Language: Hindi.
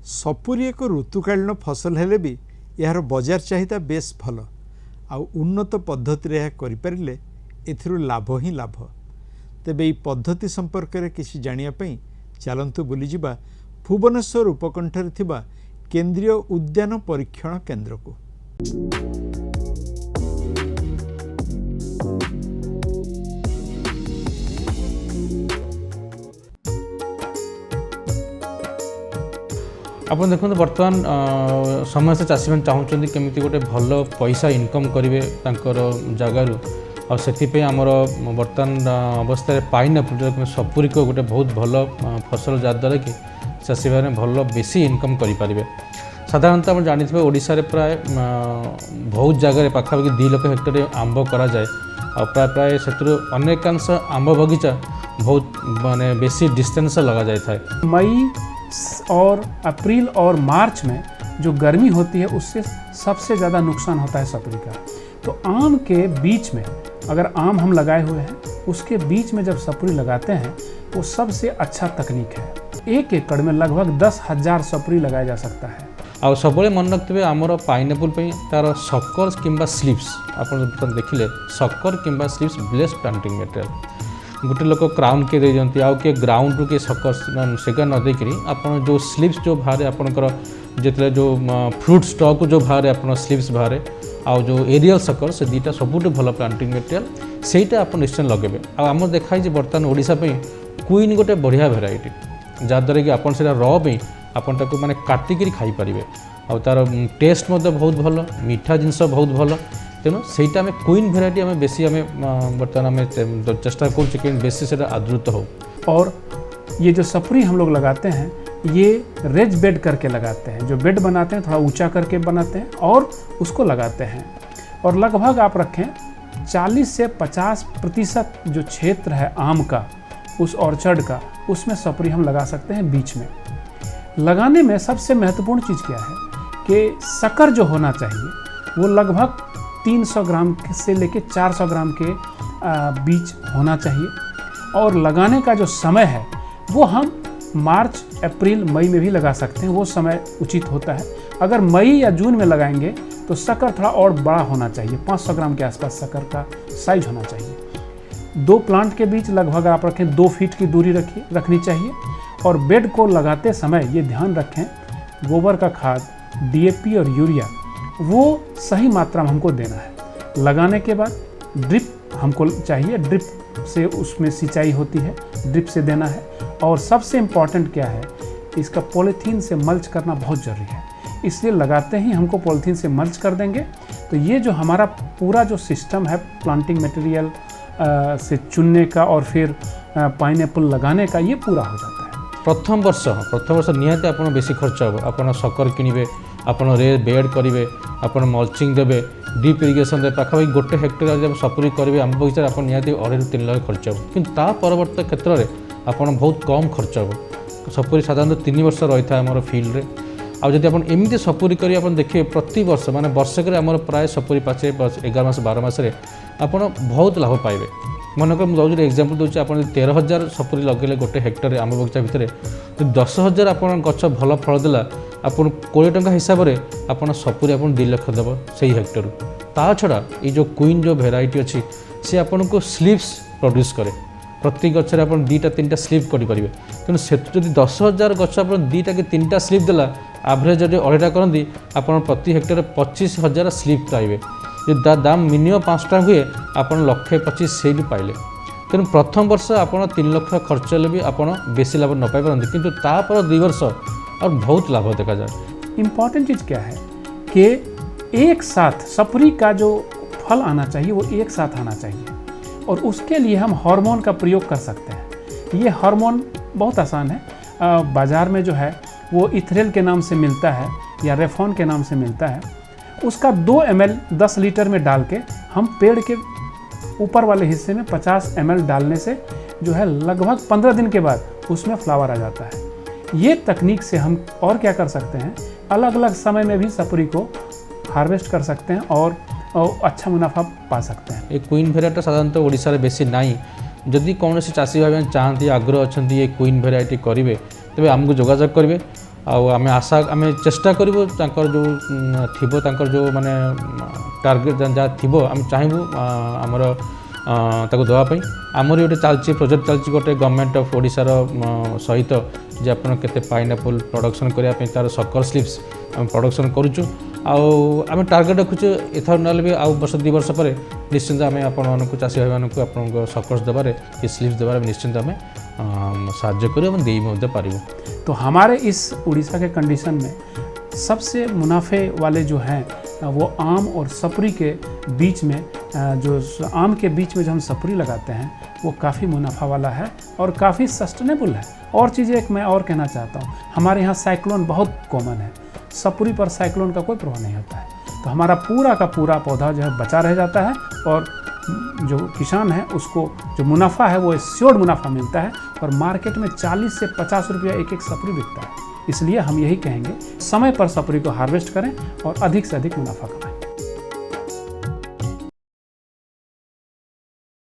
सपुरी एक ऋतुकालीन फसल हेले भी यार बजार चाहिदा बेस भल आउ उन्नत पद्धति यह करें एथिरु लाभ ही लाभ। तेबे ई पद्धति संपर्क में किसी जानियापी चलतु बुलीजा भुवनेश्वर उपकंठरे थिबा केंद्रीय उद्यान परीक्षण केन्द्र को। आप देखो बर्तमान समय से चाषी मैंने चाहते केमी गोटे भल पैसा इनकम करेंगे जगार से आमर बर्तमान अवस्था पाइनएप्पल सपुरी को गोटे बहुत भल फसल जहाद्वारा कि चाषी भाई भल बेसी इनकम करें। साधारणतः आप जानी ओडिशा रे प्राय बहुत जगह पाखापाखि 2 लाख हेक्टर आंब करा जाए प्राय प्राय से अनेकांश आंब बगीचा बहुत माने बेसी डिस्टेंस लगा जाए था। मई और अप्रैल और मार्च में जो गर्मी होती है उससे सबसे ज़्यादा नुकसान होता है सपुरी का। तो आम के बीच में अगर आम हम लगाए हुए हैं उसके बीच में जब सपुरी लगाते हैं वो सबसे अच्छा तकनीक है। 1 एकड़ में लगभग 10,000 सपुरी लगाया जा सकता है। आ सब मन रखते आमर पाइनएप्पल तार सकर कि स्लीव्स आप देखिले सकर कि स्लीव्स बेस्ट प्लांटिंग मटेरियल। गोटे लोक क्राउन के दे दिखती आउ किए ग्राउंड रू किए सकर सेगा न देकरी आपन जो स्लीव्स जो बाहर आपंकर जिते जो फ्रूट स्टॉक जो बाहर आप स्लीव्स बाहर आउ जो एरियल सकर से 2टा सबुठ भल प्लांटिंग मटेरियल सेटा आप निश्चय लगे। आम देखाई बर्तमान ओडिशा क्वीन गोटे बढ़िया भेराइटी जहाद्वारा कि आपन से र पे आपन ताको माने काटिकी खाई पारिबे आ तार टेस्ट मध्य बहुत भल मीठा जिनस बहुत भल तेणु सेटा आम क्वीन भेराइटी आम बेसी आम बर्तमान आम चेष्टा कर बेसी से आदृत हो। और ये जो सपुरी हम लोग लगाते हैं ये रेज बेड करके लगाते हैं, जो बेड बनाते हैं थोड़ा ऊंचा करके बनाते हैं और उसको लगाते हैं। और लगभग आप रखें 40 से 50% जो क्षेत्र है आम का उस ऑर्चर्ड का उसमें सपुरी हम लगा सकते हैं। बीच में लगाने में सबसे महत्वपूर्ण चीज़ क्या है कि शक्कर जो होना चाहिए वो लगभग 300 ग्राम से लेके 400 ग्राम के बीच होना चाहिए। और लगाने का जो समय है वो हम मार्च अप्रैल मई में भी लगा सकते हैं, वो समय उचित होता है। अगर मई या जून में लगाएंगे तो शक्कर थोड़ा और बड़ा होना चाहिए, 500 ग्राम के आसपास शक्कर का साइज होना चाहिए। 2 प्लांट के बीच लगभग आप रखें 2 फीट की दूरी रखनी चाहिए। और बेड को लगाते समय ये ध्यान रखें गोबर का खाद DAP और यूरिया वो सही मात्रा में हमको देना है। लगाने के बाद ड्रिप हमको चाहिए, ड्रिप से उसमें सिंचाई होती है, ड्रिप से देना है। और सबसे इम्पॉर्टेंट क्या है इसका पॉलीथीन से मल्च करना बहुत ज़रूरी है, इसलिए लगाते ही हमको पॉलीथीन से मल्च कर देंगे तो ये जो हमारा पूरा जो सिस्टम है प्लांटिंग मटेरियल से चुनने का और फिर पाइनएप्पल लगाने का ये पूरा हो जाता है। प्रथम वर्ष निहाती आप बेसी खर्च हो, आप सकर किणवे आप रे बेड करेंगे आप मल्चिंग देवे ड्रिप इरिगेशन दे पाखापाखि 1 हेक्टर जब सपुरी करेंगे आम बगीचा आप निहाती 2.5 ରୁ 3 लाख खर्च हो। कि परवर्त क्षेत्र में आप बहुत कम खर्च हो। सपुरी साधारणतः 3 वर्ष रही था आम फिल्ड रे आदि आप एमती सपुरी कर देखिए प्रति वर्ष माने वर्षक आम प्राय सपुरी पाचे 11 मास 12 मास आप बहुत लाभ पाइबे। मनकर मुझे एग्जांपल दूसरी आप 13,000 सपुरी लगे 1 हेक्टर आम बगीचा भितर 10,000 आप गच भल फल देला आप 20 टंका हिसाब से आप सपुरी आप 2 लाख देव से हेक्टर। ता छड़ा ये जो क्वीन जो भेराइटी अच्छी सी आपन को स्लीव्स प्रोड्यूस करे, प्रति गचर आप 2टा 3टा स्लीव करेंगे। तेणु से 10,000 गच आप 2टा कि 3टा स्लीव देला एवरेज जो 2.5टा करती आप प्रति हेक्टर 25,000 स्लीव पाइबे। जो दाम मिनिमम 5 टका हुए आप 1,25,000 से भी पाइले। तेणु प्रथम वर्ष आप 3 लाख खर्च भी आप बेसी लाभ न पाई पारती किंतु तापर 2 वर्ष और बहुत लाभ देखा जाए। इम्पॉर्टेंट चीज़ क्या है कि एक साथ सपुरी का जो फल आना चाहिए वो एक साथ आना चाहिए और उसके लिए हम हार्मोन का प्रयोग कर सकते हैं। ये हार्मोन बहुत आसान है, बाज़ार में जो है वो इथरेल के नाम से मिलता है या रेफॉन के नाम से मिलता है। उसका 2 ml 10 लीटर में डाल के हम पेड़ के ऊपर वाले हिस्से में 50 ml डालने से जो है लगभग 15 दिन के बाद उसमें फ्लावर आ जाता है। ये तकनीक से हम और क्या कर सकते हैं, अलग अलग समय में भी सपुरी को हार्वेस्ट कर सकते हैं और अच्छा मुनाफा पा सकते हैं। ये क्वीन भेराइटी साधारणतः ओडिशा रे बेसी नाई। जदि कौन चाषी भाई चाहती आग्रह अच्छा ये क्वीन भेराइटी करेंगे तेज आमको जोगाजोग करेंगे। आम आशा आम चेष्टा करूँ जो थी जो माने टार्गेट जहाँ थी आम चाहबू आमर ताको देवाई आमर गोटे चलती प्रोजेक्ट चलती गोटे गवर्नमेंट ऑफ ओडिशार सहित जे आपन केते पाइनएप्पल प्रोडक्शन करने तार सकर स्लिप्स आम प्रोडक्शन करूँ आम टार्गेट रखुचे एथर ना भी आउ वर्ष 2 वर्ष पर निश्चिंत आम आपण चाषी भाई मानक आप सकर्स देवारे कि स्लिप्स देवारे निश्चिंत आम साहाଯ୍य कर पारिबु। तो हमारे इस उड़ीसा के कंडीशन में सबसे मुनाफे वाले जो हैं वो आम और सपरी के बीच में जो आम के बीच में जो हम सपरी लगाते हैं वो काफ़ी मुनाफा वाला है और काफ़ी सस्टेनेबल है। और चीज़ एक मैं और कहना चाहता हूँ, हमारे यहाँ साइक्लोन बहुत कॉमन है, सपरी पर साइक्लोन का कोई प्रभाव नहीं होता है, तो हमारा पूरा का पूरा पौधा जो है बचा रह जाता है और जो किसान है उसको जो मुनाफा है वो श्योर मुनाफा मिलता है और मार्केट में 40 से 50 रुपया एक सपरी बिकता है। इसलिए हम यही कहेंगे समय पर सपरी को हार्वेस्ट करें और अधिक से अधिक मुनाफा कमाएं।